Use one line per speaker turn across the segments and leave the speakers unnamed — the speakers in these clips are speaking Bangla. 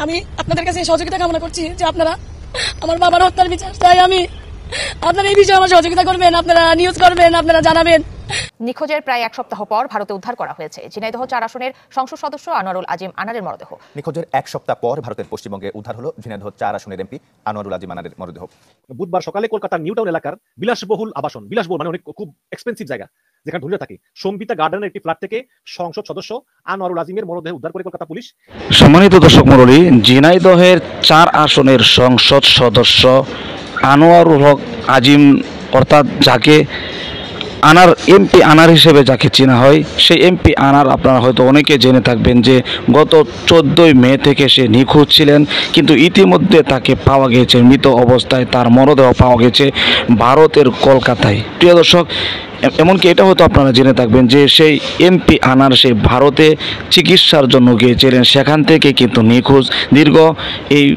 আমি আপনাদের কাছে সহযোগিতা কামনা করছি যে আপনারা আমার বাবার হত্যার বিচার চাই। আমি আপনারা এই বিষয়ে আমার সহযোগিতা করবেন, আপনারা নিউজ করবেন, আপনারা জানাবেন।
নিখোঁজের প্রায় এক সপ্তাহ পর ভারতে উদ্ধার করা হয়েছে ঝিনাইদহ 4 আসনের সংসদ সদস্য আনোয়ারুল আজিম আনারের মরদেহ।
নিখোঁজের এক সপ্তাহ পর ভারতের পশ্চিমবঙ্গে উদ্ধার হলো ঝিনাইদহ 4 আসনের এমপি আনোয়ারুল আজিম আনারের মরদেহ।
বুধবার সকালে কলকাতার নিউটাউন এলাকার বিলাসবহুল আবাসন, বিলাসবহুল মানে অনেক খুব এক্সপেন্সিভ জায়গা যেখানে ধরে থাকে, সম্বিতা গার্ডেনের একটি ফ্ল্যাট থেকে সংসদ সদস্য আনোয়ারুল আজিমের মরদেহ উদ্ধার করে কলকাতা পুলিশ।
সম্মানিত দর্শক মণ্ডলী, ঝিনাইদহের 4 আসনের সংসদ সদস্য আনোয়ারুল হক আজিম অর্থাৎ যাকে আনার এমপি আনার হিসেবে যাকে চেনা হয়, সেই এমপি আনার আপনারা হয়তো অনেকে জেনে থাকবেন যে গত 14 মে থেকে সে নিখোঁজ ছিলেন, কিন্তু ইতিমধ্যে তাকে পাওয়া গেছে মৃত অবস্থায়, তার মরদেহ পাওয়া গেছে ভারতের কলকাতায়। প্রিয় দর্শক, এমনকি এটা হয়তো আপনারা জেনে থাকবেন যে সেই এমপি আনার সেই ভারতে চিকিৎসার জন্য গিয়েছিলেন, সেখান থেকে কিন্তু নিখোঁজ। দীর্ঘ এই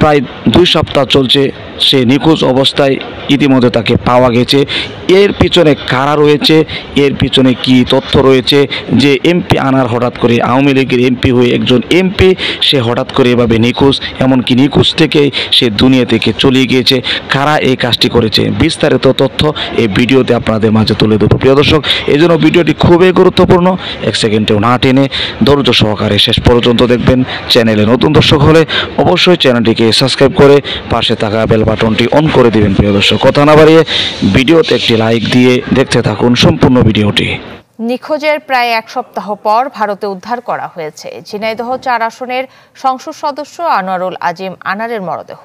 প্রায় 2 সপ্তাহ চলছে সে নিখোঁজ অবস্থায়, ইতিমধ্যে তাকে পাওয়া গেছে। এর পিছনে কারা রয়েছে, এর পিছনে কি তথ্য রয়েছে যে এমপি আনার হঠাৎ করে আওয়ামী লীগের এমপি হয়ে একজন এমপি সে হঠাৎ করে এভাবে নিখোঁজ, এমনকি নিখোঁজ থেকেই সে দুনিয়া থেকে চলে গিয়েছে, কারা এই কাজটি করেছে, বিস্তারিত তথ্য এই ভিডিওতে আপনাদের মাঝে তুলে দেবো। প্রিয় দর্শক, এই জন্য ভিডিওটি খুবই গুরুত্বপূর্ণ, 1 সেকেন্ডেও না টেনে ধৈর্য সহকারে শেষ পর্যন্ত দেখবেন। চ্যানেলে নতুন দর্শক হলে অবশ্যই চ্যানেলটিকে সাবস্ক্রাইব করে পাশে থাকা বেল বাটনটি অন করে দিবেন। প্রিয় দর্শক, কথা না বাড়িয়ে ভিডিওতে একটি লাইক দিয়ে দেখতে থাকুন সম্পূর্ণ ভিডিওটি।
নিখোঁজের প্রায় এক সপ্তাহ পর ভারতে উদ্ধার করা হয়েছে ঝিনাইদহ 4 আসনের সংসদ সদস্য আনোয়ারুল আজিম আনারের মরদেহ।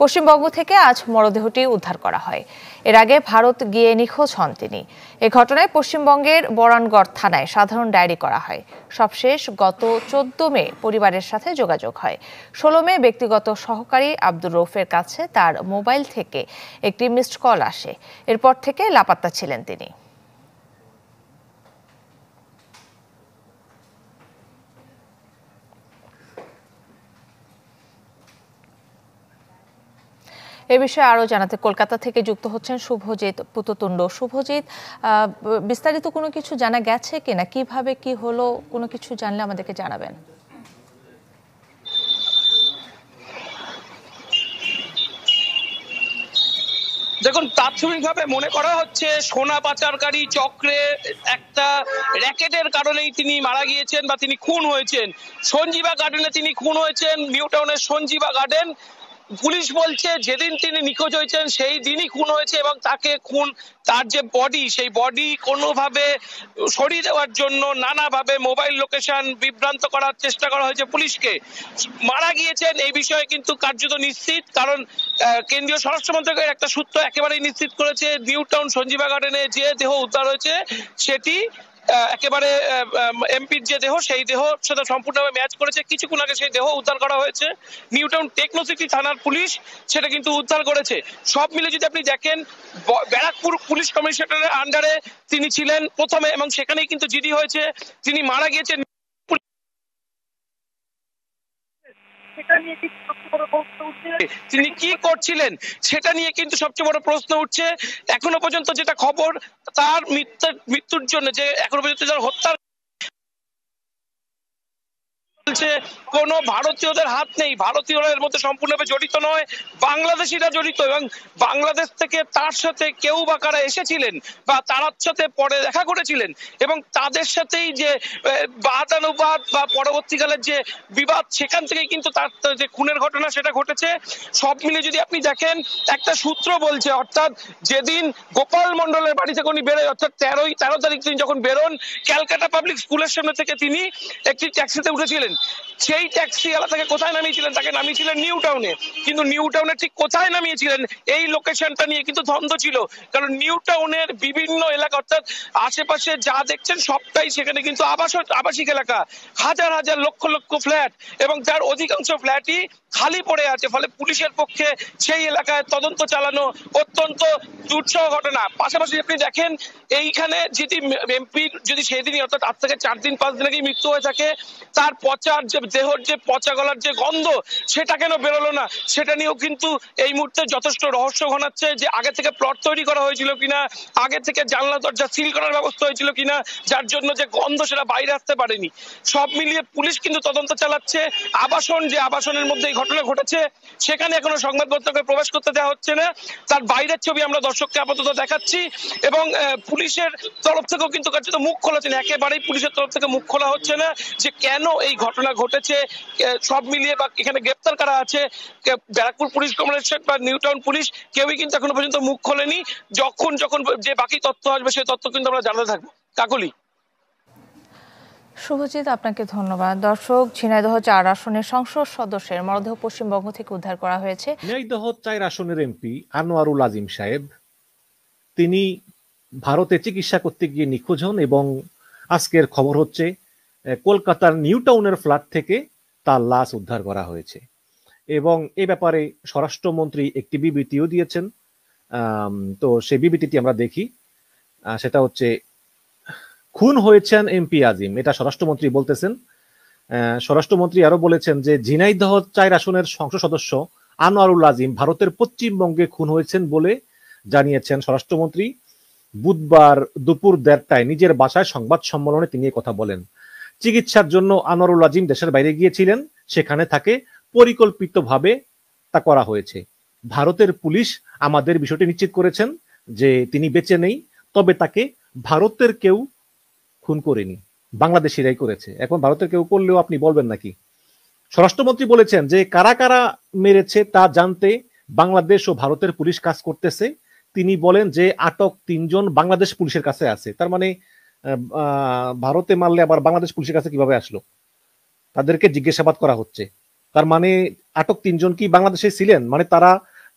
পশ্চিমবঙ্গ থেকে আজ মরদেহটি উদ্ধার করা হয়। এর আগে ভারত গিয়ে নিখোঁজ হন তিনি। এ ঘটনায় পশ্চিমবঙ্গের বরানগড় থানায় সাধারণ ডায়েরি করা হয়। সবশেষ গত 14 মে পরিবারের সাথে যোগাযোগ হয়। 16 মে ব্যক্তিগত সহকারী আব্দুর রৌফের কাছে তার মোবাইল থেকে একটি মিসড কল আসে। এরপর থেকে লাপাত্তা ছিলেন তিনি। এ বিষয়ে আরো জানাতে কলকাতা থেকে যুক্ত হচ্ছেন শুভজিৎ পুততুণ্ড। শুভজিৎ, বিস্তারিত কোনো কিছু জানা গেছে কিনা, কিভাবে কি হলো, কোনো কিছু জানলে আমাদেরকে জানাবেন।
দেখুন, প্রাথমিকভাবে মনে করা হচ্ছে সোনা পাচারকারী চক্রে একটা র্যাকেটের কারণেই তিনি মারা গিয়েছেন বা তিনি খুন হয়েছেন। সঞ্জীবা গার্ডেনে তিনি খুন হয়েছেন, নিউটাউনের সঞ্জীবা গার্ডেন। পুলিশ বলছে যেদিন তিনি নিখোঁজ হয়েছেন সেই দিনই খুন হয়েছে এবং তাকে তার যে বডি, সেই বডি কোনোভাবে সরিয়ে দেওয়ার জন্য নানাভাবে মোবাইল লোকেশন বিভ্রান্ত করার চেষ্টা করা হয়েছে পুলিশকে। মারা গিয়েছেন এই বিষয়ে কিন্তু কার্যত নিশ্চিত, কারণ কেন্দ্রীয় স্বরাষ্ট্র মন্ত্রকের একটা সূত্র একেবারেই নিশ্চিত করেছে নিউটাউন সঞ্জীবা গার্ডেনে যে দেহ উদ্ধার হয়েছে সেটি একেবারে এমপির যে দেহ, সেই দেহর সাথে সম্পূর্ণভাবে ম্যাচ করেছে। কিছুক্ষণ আগে সেই দেহ উদ্ধার করা হয়েছে, নিউটাউন টেকনোসিটি থানার পুলিশ সেটা কিন্তু উদ্ধার করেছে। সব মিলে যদি আপনি দেখেন, ব্যারাকপুর পুলিশ কমিশনারের আন্ডারে তিনি ছিলেন প্রথমে এবং সেখানেই কিন্তু জিডি হয়েছে, তিনি মারা গিয়েছেন। তিনি কি করছিলেন সেটা নিয়ে কিন্তু সবচেয়ে বড় প্রশ্ন উঠছে। এখনো পর্যন্ত যেটা খবর, তার মৃত্যুর জন্য যে এখনো পর্যন্ত যারা হত্যা কোনো ভারতীয়দের হাত নেই, ভারতীয়রা এর মধ্যে সম্পূর্ণভাবে জড়িত নয়, বাংলাদেশিরা জড়িত। এবং বাংলাদেশ থেকে তার সাথে কেউ বা কারা এসেছিলেন বা তার সাথে পরে দেখা করেছিলেন এবং তাদের সাথেই যে বাদানুবাদ বা পরবর্তীকালের যে বিবাদ, সেখান থেকেই কিন্তু তার যে খুনের ঘটনা সেটা ঘটেছে। সব মিলে যদি আপনি দেখেন, একটা সূত্র বলছে, অর্থাৎ যেদিন গোপাল মন্ডলের বাড়ি থেকে উনি বেরোয়, অর্থাৎ 13 তারিখ তিনি যখন বেরোন, ক্যালকাটা পাবলিক স্কুলের সামনে থেকে তিনি একটি ট্যাক্সিতে উঠেছিলেন। সেই ট্যাক্সি তাকে কোথায় নামিয়েছিলেন? তাকে নামিয়েছিলেন নিউটাউনে। কিন্তু নিউটাউনে ঠিক কোথায় নামিয়েছিলেন এই লোকেশনটা নিয়ে কিন্তু দ্বন্দ্ব ছিল, কারণ নিউটাউনের বিভিন্ন এলাকা অর্থাৎ আশেপাশে যা দেখছেন সবটাই সেখানে কিন্তু আবাসিক এলাকা, হাজার হাজার লক্ষ লক্ষ ফ্ল্যাট এবং যার অধিকাংশ ফ্ল্যাটই খালি পড়ে আছে। ফলে পুলিশের পক্ষে সেই এলাকায় তদন্ত চালানো অত্যন্ত দুঃসহ ঘটনা। পাশাপাশি আপনি দেখেন, এইখানে যদি এমপির যদি সেই দিনই অর্থাৎ আজ থেকে 4 দিন 5 দিন আগেই মৃত্যু হয়ে থাকে, তার পচা বাচ্চার যে দেহর যে পচা গলার যে গন্ধ সেটা কেন বেরোলো না, সেটা নিয়েও কিন্তু এই মুহূর্তে যথেষ্ট রহস্য ঘনাচ্ছে যে আগে থেকে প্লট তৈরি করা হয়েছিল কিনা, আগে থেকে জানলা দরজা সিল করার ব্যবস্থা হয়েছিল কিনা, যার জন্য যে গন্ধ সেটা বাইরে আসতে পারেনি। সব মিলিয়ে পুলিশ কিন্তু তদন্ত চালাচ্ছে। যে আবাসনের মধ্যে এই ঘটনা ঘটেছে সেখানে এখনো সংবাদপত্রকে প্রবেশ করতে দেওয়া হচ্ছে না, তার বাইরের ছবি আমরা দর্শককে আপাতত দেখাচ্ছি। এবং পুলিশের তরফ থেকেও কিন্তু কার্যত মুখ খোলাচ্ছে না, একেবারেই পুলিশের তরফ থেকে মুখ খোলা হচ্ছে না যে কেন এই ঘটনা ঘটেছে। সব মিলিয়ে বা এখানে গ্রেপ্তার করা আছে ব্যারাকপুর পুলিশ কমিশনারেট বা নিউ টাউন পুলিশ, কেউই কিন্তু এখনো পর্যন্ত মুখ খোলেনি। যখন যে বাকি তথ্য আসবে সেই তথ্য কিন্তু আমরা জানাতে থাকবো। কাকলি।
শুভজিৎ, আপনাকে ধন্যবাদ। দর্শক, ঝিনাইদহ 4 আসনের সংসদ সদস্যের মরদেহ পশ্চিমবঙ্গ থেকে উদ্ধার করা হয়েছে।
ঝিনাইদহ 4 আসনের এমপি আনোয়ারুল আজিম সাহেব, তিনি ভারতে চিকিৎসা করতে গিয়ে নিখোঁজ হন এবং আজকের খবর হচ্ছে কলকাতার নিউ টাউনের ফ্ল্যাট থেকে তার লাশ উদ্ধার করা হয়েছে। এবং এ ব্যাপারে স্বরাষ্ট্রমন্ত্রী একটি বিবৃতিও দিয়েছেন। তো সেই বিবৃতিটি আমরা দেখি। সেটা হচ্ছে, খুন হয়েছেন এমপি আজিম, এটা স্বরাষ্ট্রমন্ত্রী বলতেছেন। স্বরাষ্ট্রমন্ত্রী আরো বলেছেন যে ঝিনাইদহ 4 আসনের সংসদ সদস্য আনোয়ারুল আজিম ভারতের পশ্চিমবঙ্গে খুন হয়েছেন বলে জানিয়েছেন স্বরাষ্ট্রমন্ত্রী। বুধবার দুপুর 1:30টায় নিজের বাসায় সংবাদ সম্মেলনে তিনি কথা বলেন। চিকিৎসার জন্য আনোয়ারুল আজিম দেশের বাইরে গিয়েছিলেন, সেখানে তাকে পরিকল্পিতভাবে তা করা হয়েছে। ভারতের পুলিশ আমাদের বিষয়টি নিশ্চিত করেছেন যে তিনি বেঁচে নেই, তবে তাকে ভারতের কেউ খুন করেনি, বাংলাদেশিরাই করেছে। এখন ভারতের কেউ করলেও আপনি বলবেন নাকি? স্বরাষ্ট্রমন্ত্রী বলেছেন যে কারা কারা মেরেছে তা জানতে বাংলাদেশ ও ভারতের পুলিশ কাজ করতেছে। তিনি বলেন যে আটক 3 জন বাংলাদেশ পুলিশের কাছে আছে। তার মানে ভারতে মারলে আবার বাংলাদেশ পুলিশের কাছে কিভাবে আসলো? তাদেরকে জিজ্ঞাসাবাদ করা হচ্ছে। তার মানে আটক 3 জন কি বাংলাদেশে ছিলেন? মানে তারা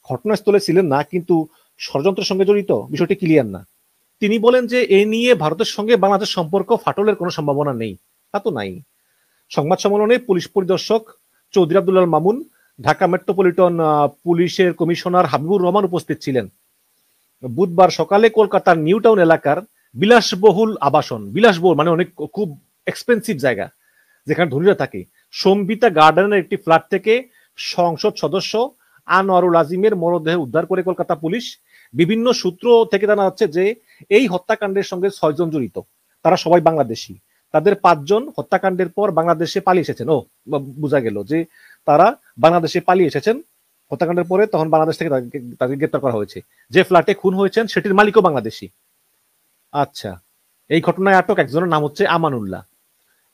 ঘটনাস্থলে ছিলেন না, কিন্তু ষড়যন্ত্রের সঙ্গে জড়িত, বিষয়টি ক্লিয়ার না। তিনি বলেন যে এ নিয়ে ভারতের সঙ্গে বাংলাদেশ সম্পর্ক ফাটলের কোনো সম্ভাবনা নেই, তা তো নাই। সংবাদ সম্মেলনে পুলিশ পরিদর্শক চৌধুরী আব্দুল মামুন, ঢাকা মেট্রোপলিটন পুলিশের কমিশনার হাবিবুর রহমান উপস্থিত ছিলেন। বুধবার সকালে কলকাতার নিউ টাউন এলাকার বিলাসবহুল আবাসন, বিলাসবহুল মানে অনেক খুব এক্সপেন্সিভ জায়গা যেখানে ধনীরা থাকে, সম্বিতা গার্ডেনের একটি ফ্ল্যাট থেকে সংসদ সদস্য আনোয়ারুল আজিমের মরদেহ উদ্ধার করে কলকাতা পুলিশ। বিভিন্ন সূত্র থেকে জানা যাচ্ছে যে এই হত্যাকাণ্ডের সঙ্গে 6 জন জড়িত, তারা সবাই বাংলাদেশি। তাদের 5 জন হত্যাকাণ্ডের পর বাংলাদেশে পালিয়ে এসেছেন। বোঝা গেল যে তারা বাংলাদেশে পালিয়ে এসেছেন হত্যাকাণ্ডের পরে, তখন বাংলাদেশ থেকে তাদের গ্রেপ্তার করা হয়েছে। যে ফ্ল্যাটে খুন হয়েছেন সেটির মালিকও বাংলাদেশি। আচ্ছা, এই ঘটনায় আটক একজনের নাম হচ্ছে আমানুল্লাহ।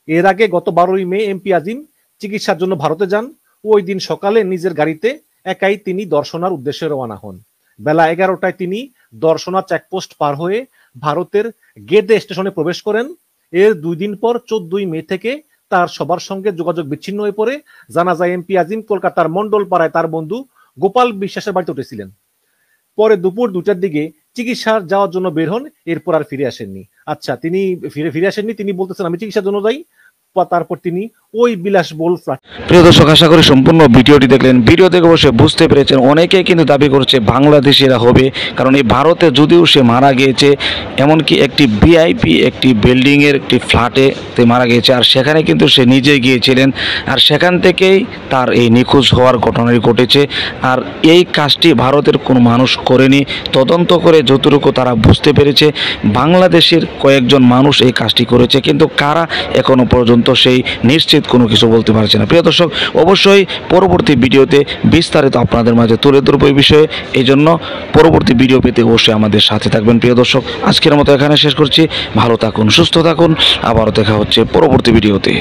এর আগে গত 12ই মে এমপি আজিম চিকিৎসার জন্য ভারতে যান। ওই দিন সকালে নিজের গাড়িতে একাই তিনি দর্শনার উদ্দেশ্যে রওনা হন। বেলা 11টায় তিনি দর্শনা চেকপোস্ট পার হয়ে ভারতের গেদে স্টেশনে প্রবেশ করেন। এর 2 দিন পর 14ই মে থেকে তার সবার সঙ্গে যোগাযোগ বিচ্ছিন্ন হয়ে পড়ে। জানা যায় এমপি আজিম কলকাতার মন্ডলপাড়ায় তার বন্ধু গোপাল বিশ্বাসের বাড়িতে উঠেছিলেন। পরে দুপুর 2টার দিকে চিকিৎসা যাওয়ার জন্য বের হন, এরপর আর ফিরে আসেননি। আচ্ছা, তিনি ফিরে আসেননি, তিনি বলতেছেন আমি চিকিৎসার জন্য যাই, তারপর তিনি ওই বিলাসবহুল ফ্ল্যাট।
প্রিয় দর্শক, আশা করি সম্পূর্ণ ভিডিওটি দেখলেন। ভিডিও দেখে অবশ্যই বুঝতে পেরেছেন অনেকেই কিন্তু দাবি করছে বাংলাদেশিরা হবে, কারণ এই ভারতে যদিও সে মারা গিয়েছে, এমনকি একটি ভিআইপি একটি বিল্ডিংয়ের একটি ফ্ল্যাটে মারা গিয়েছে, আর সেখানে কিন্তু সে নিজে গিয়েছিলেন, আর সেখান থেকেই তার এই নিখোঁজ হওয়ার ঘটনাটি ঘটেছে। আর এই কাজটি ভারতের কোনো মানুষ করেনি। তদন্ত করে যতটুকু তারা বুঝতে পেরেছে বাংলাদেশের কয়েকজন মানুষ এই কাজটি করেছে, কিন্তু কারা এখনো পর্যন্ত সেই নিশ্চিত কোনো কিছু বলতে পারছে না। প্রিয় দর্শক, অবশ্যই পরবর্তী ভিডিওতে বিস্তারিত আপনাদের মাঝে তুলে ধরবো এই বিষয়ে। এই জন্য পরবর্তী ভিডিও পেতে অবশ্যই আমাদের সাথে থাকবেন। প্রিয় দর্শক, আজকের মতো এখানে শেষ করছি। ভালো থাকুন, সুস্থ থাকুন, আবারও দেখা হচ্ছে পরবর্তী ভিডিওতে।